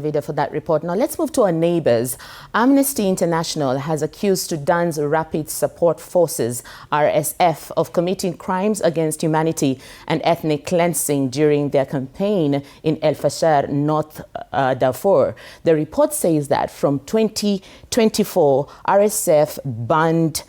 Vida for that report. Now let's move to our neighbors. Amnesty International has accused Sudan's Rapid Support Forces, RSF, of committing crimes against humanity and ethnic cleansing during their campaign in Fasher, North Darfur. The report says that from 2024, RSF banned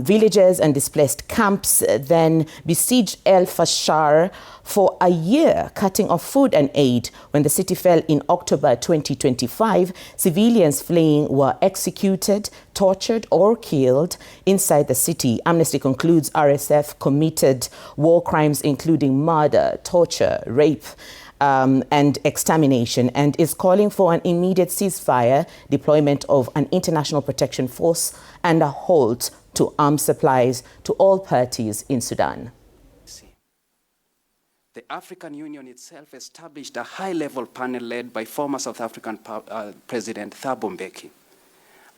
villages and displaced camps, then besieged Fasher for a year, cutting off food and aid. When the city fell in October 2025, civilians fleeing were executed, tortured or killed inside the city. Amnesty concludes RSF committed war crimes including murder, torture, rape, and extermination, and is calling for an immediate ceasefire, deployment of an international protection force, and a halt to arms supplies to all parties in Sudan. The African Union itself established a high-level panel led by former South African President Thabo Mbeki.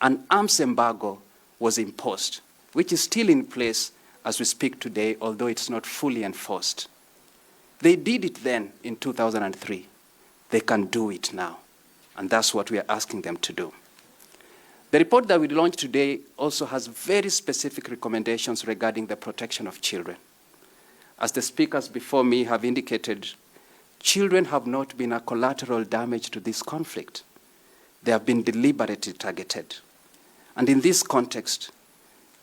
An arms embargo was imposed, which is still in place as we speak today, although it's not fully enforced. They did it then in 2003. They can do it now, and that's what we are asking them to do. The report that we launched today also has very specific recommendations regarding the protection of children. As the speakers before me have indicated, children have not been a collateral damage to this conflict. They have been deliberately targeted. And in this context,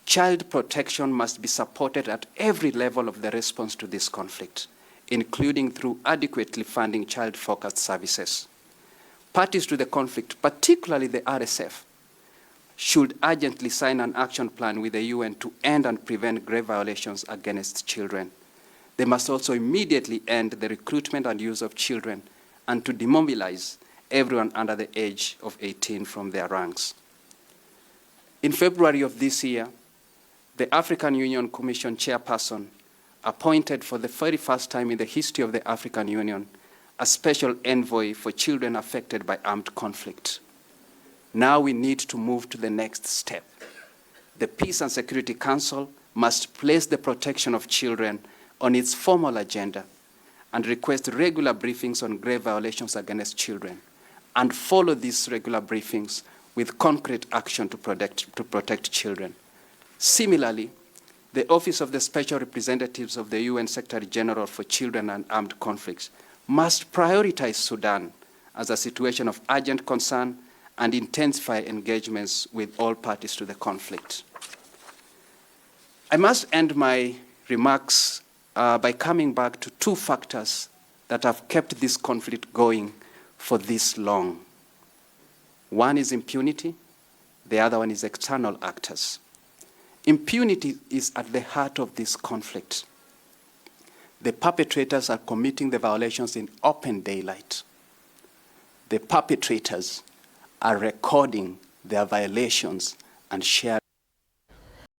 child protection must be supported at every level of the response to this conflict, including through adequately funding child-focused services. Parties to the conflict, particularly the RSF, should urgently sign an action plan with the UN to end and prevent grave violations against children. They must also immediately end the recruitment and use of children and to demobilize everyone under the age of 18 from their ranks. In February of this year, the African Union Commission chairperson appointed for the very first time in the history of the African Union a special envoy for children affected by armed conflict. Now we need to move to the next step. The Peace and Security Council must place the protection of children on its formal agenda and request regular briefings on grave violations against children, and follow these regular briefings with concrete action to protect children. Similarly, the Office of the Special Representatives of the UN Secretary General for Children and Armed Conflicts must prioritize Sudan as a situation of urgent concern and intensify engagements with all parties to the conflict. I must end my remarks by coming back to two factors that have kept this conflict going for this long. One is impunity, the other one is external actors. Impunity is at the heart of this conflict. The perpetrators are committing the violations in open daylight. The perpetrators are recording their violations and sharing